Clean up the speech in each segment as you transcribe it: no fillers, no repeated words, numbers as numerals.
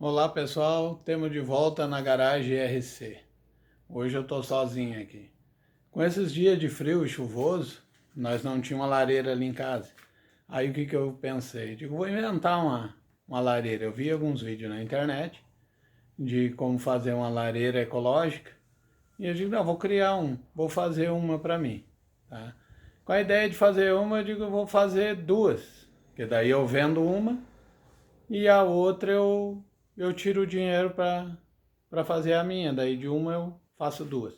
Olá pessoal, temos de volta na garagem RC. Hoje eu estou sozinho aqui. Com esses dias de frio e chuvoso, nós não tínhamos uma lareira ali em casa. Aí o que eu pensei? Digo, vou inventar uma lareira. Eu vi alguns vídeos na internet de como fazer uma lareira ecológica. E eu digo, não, vou fazer uma para mim. Tá? Com a ideia de fazer uma, eu digo, eu vou fazer duas. Porque daí eu vendo uma e a outra eu tiro o dinheiro para fazer a minha, daí de uma eu faço duas.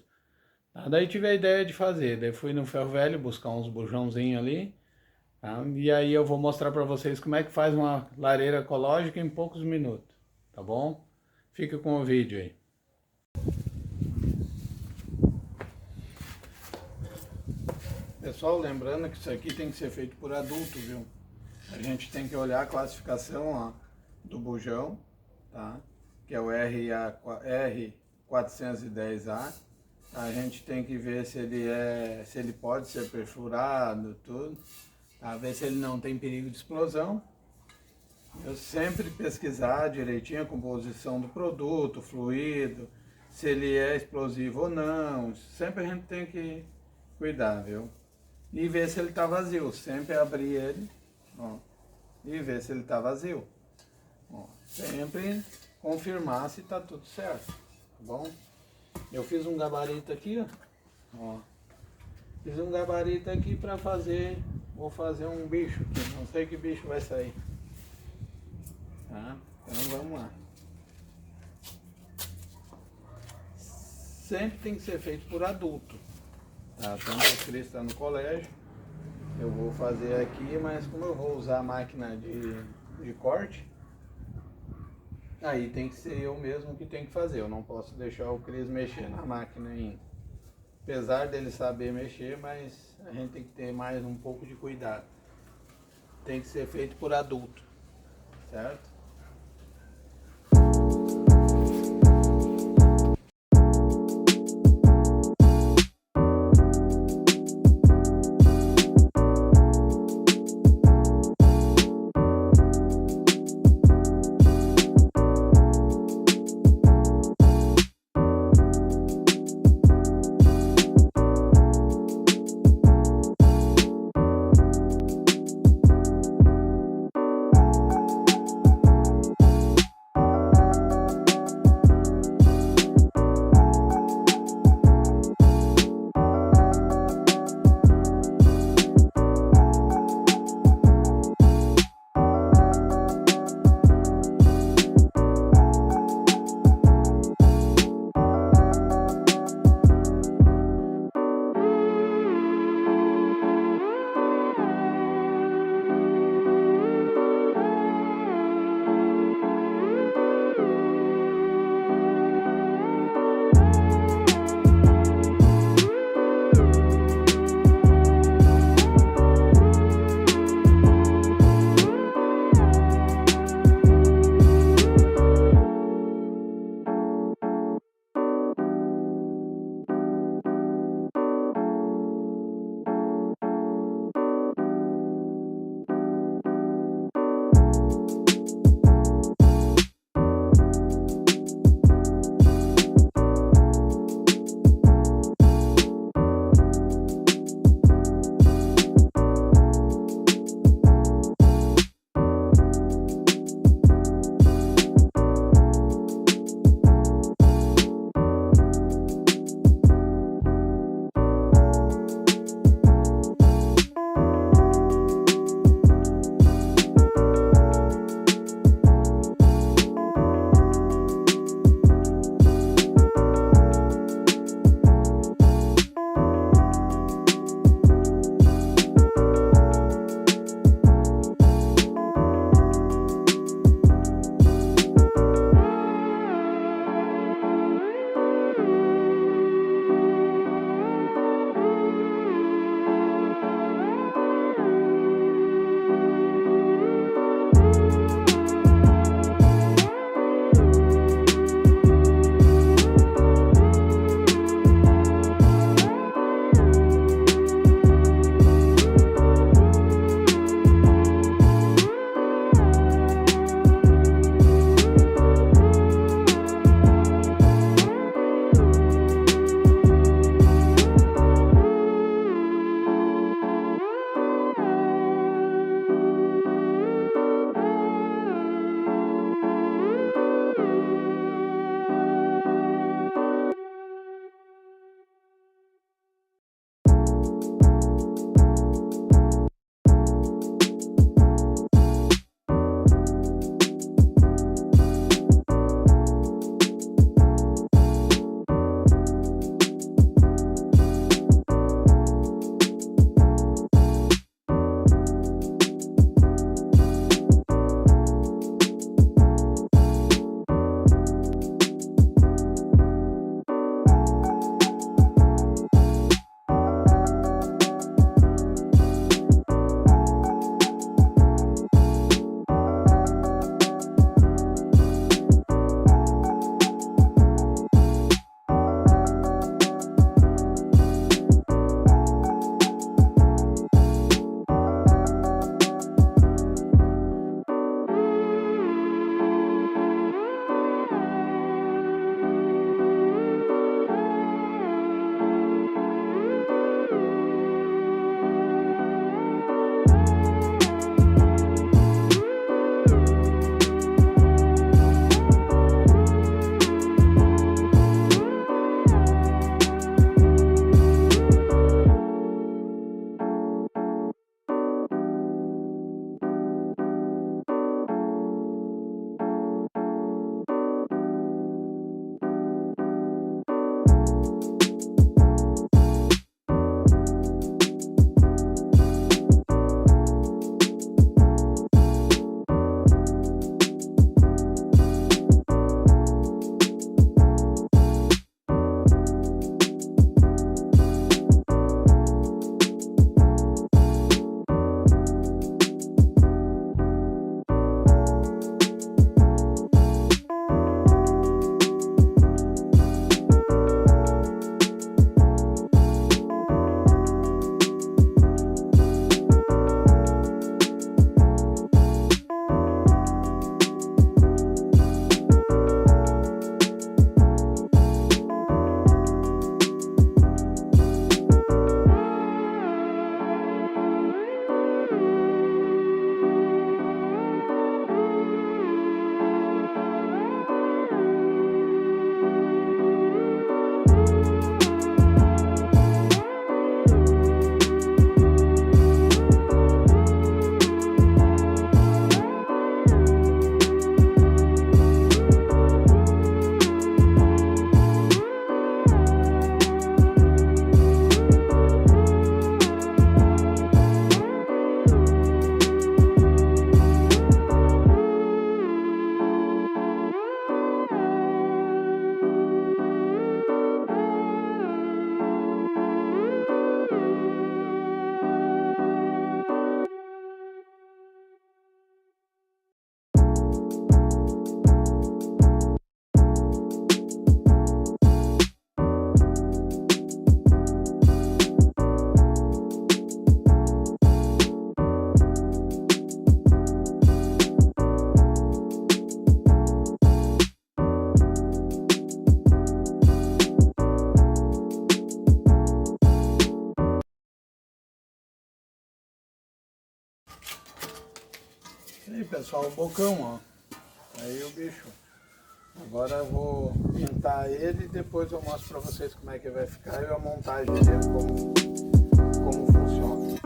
Tá? Daí tive a ideia de fazer, daí fui no ferro velho buscar uns bujãozinhos ali, tá? E aí eu vou mostrar para vocês como é que faz uma lareira ecológica em poucos minutos, tá bom? Fica com o vídeo aí. Pessoal, lembrando que isso aqui tem que ser feito por adulto, viu? A gente tem que olhar a classificação ó, do bujão, tá? Que é o R410A. A gente tem que ver se ele pode ser perfurado, tudo, tá? Ver se ele não tem perigo de explosão. Eu sempre pesquisar direitinho a composição do produto, fluido, se ele é explosivo ou não. Sempre a gente tem que cuidar, viu? E ver se ele está vazio. Sempre abrir ele, ó, e ver se ele está vazio. Ó, sempre confirmar se está tudo certo, tá bom? Eu fiz um gabarito aqui, ó. Fiz um gabarito aqui para fazer, vou fazer um bicho aqui, não sei que bicho vai sair. Tá? Então vamos lá. Sempre tem que ser feito por adulto. Tá? Tanto que o Cris está no colégio, eu vou fazer aqui, mas como eu vou usar a máquina de corte, aí tem que ser eu mesmo que tenho que fazer. Eu não posso deixar o Cris mexer na máquina ainda. Apesar dele saber mexer, mas a gente tem que ter mais um pouco de cuidado. Tem que ser feito por adulto, certo? E aí pessoal, o bocão, ó. Aí o bicho. Agora eu vou pintar ele e depois eu mostro pra vocês como é que vai ficar e a montagem dele, como funciona.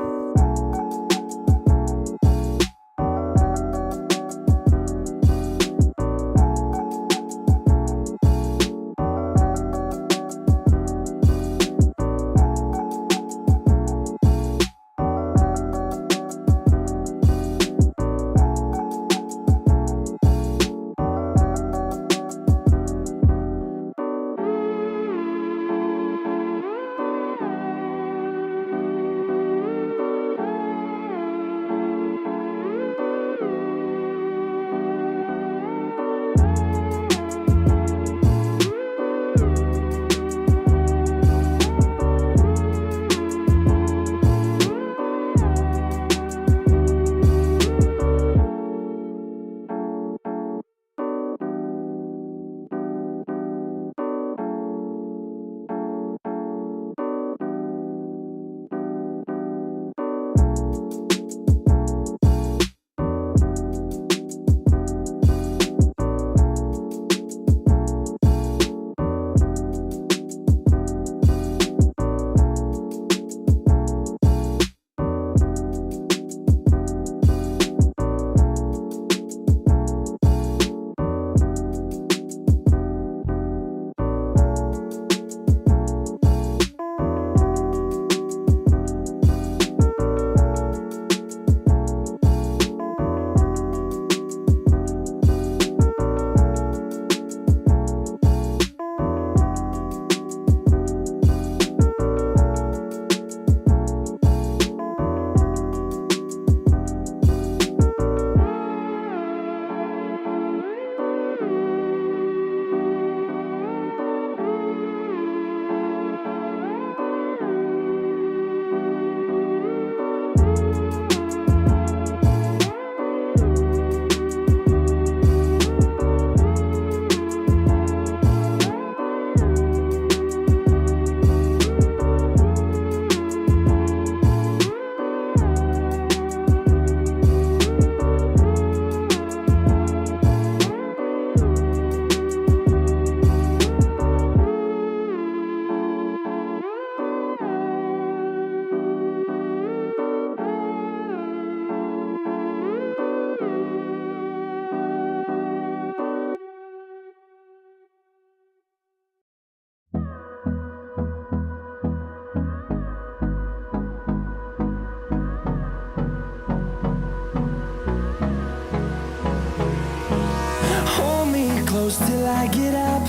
Close till I get up.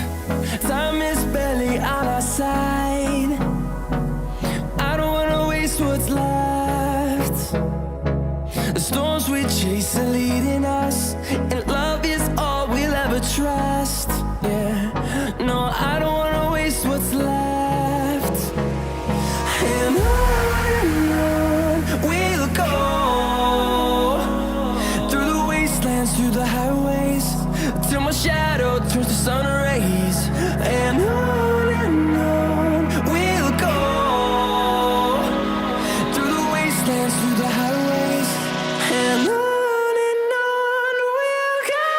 Time is barely on our side. I don't wanna waste what's left. The storms we chase are leading us, and love is all we'll ever trust. Yeah, no, I don't wanna waste what's left. And on we'll go, through the wastelands, through the highways, till my shadow turns to sun rays. And on we'll go, through the wastelands, through the highways, and on we'll go.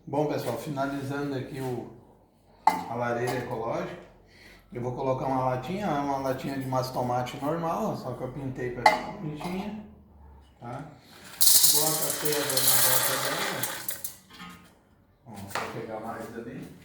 Bom, pessoal, finalizando aqui a lareira ecológica, eu vou colocar uma latinha de massa tomate normal, só que eu pintei para ficar bonitinha, tá? Bota a pedra na volta dela. Vou pegar mais ali.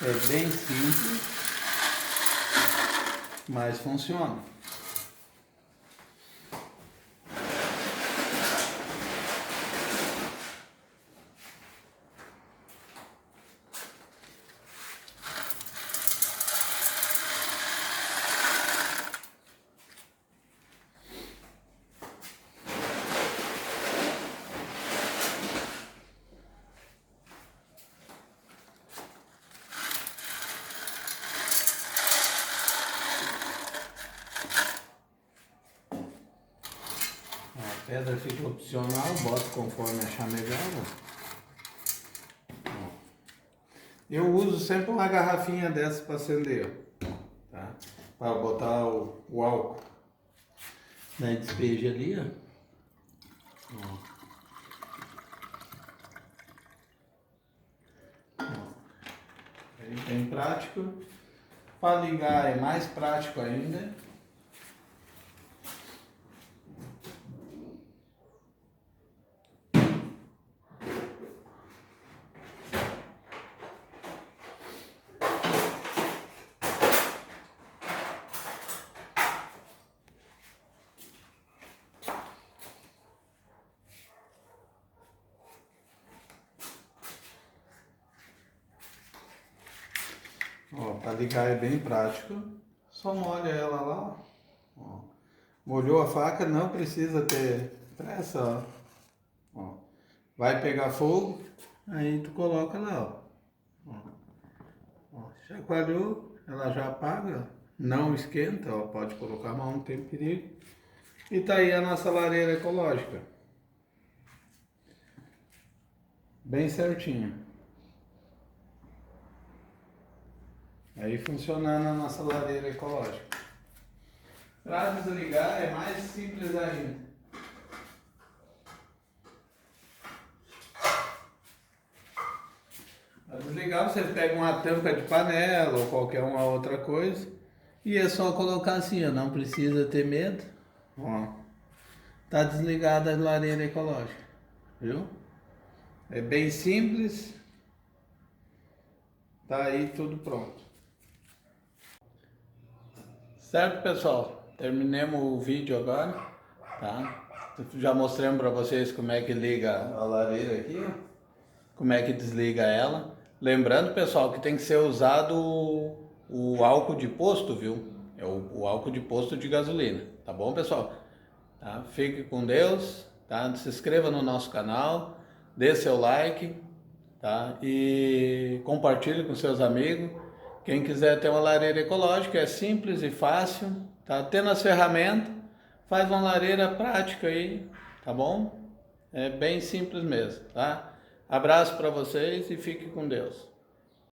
É bem simples, mas funciona. A pedra fica opcional, bota conforme achar melhor. Eu uso sempre uma garrafinha dessa para acender, tá? Para botar o álcool. Daí despeja ali, ó. É bem prático. Para ligar é mais prático ainda. Para ligar é bem prático, só molha ela lá, ó. Molhou a faca, não precisa ter pressa, ó. Vai pegar fogo, aí tu coloca lá, ó. Chacoalhou, ela já apaga, não esquenta, ó. Pode colocar a mão, não tem perigo. E tá aí a nossa lareira ecológica, bem certinho. Aí funcionando a nossa lareira ecológica. Para desligar é mais simples ainda. Para desligar você pega uma tampa de panela ou qualquer uma outra coisa e é só colocar assim, ó, não precisa ter medo. Ó, tá desligada a lareira ecológica, viu? É bem simples. Tá aí tudo pronto. Certo, pessoal? Terminemos o vídeo agora, tá? Já mostramos para vocês como é que liga a lareira aqui, ó. Como é que desliga ela. Lembrando, pessoal, que tem que ser usado o álcool de posto, viu? É o álcool de posto de gasolina, tá bom, pessoal? Tá? Fique com Deus, tá? Se inscreva no nosso canal, dê seu like, tá? E compartilhe com seus amigos. Quem quiser ter uma lareira ecológica é simples e fácil, tá? Tendo as ferramentas, faz uma lareira prática aí, tá bom? É bem simples mesmo, tá? Abraço para vocês e fique com Deus.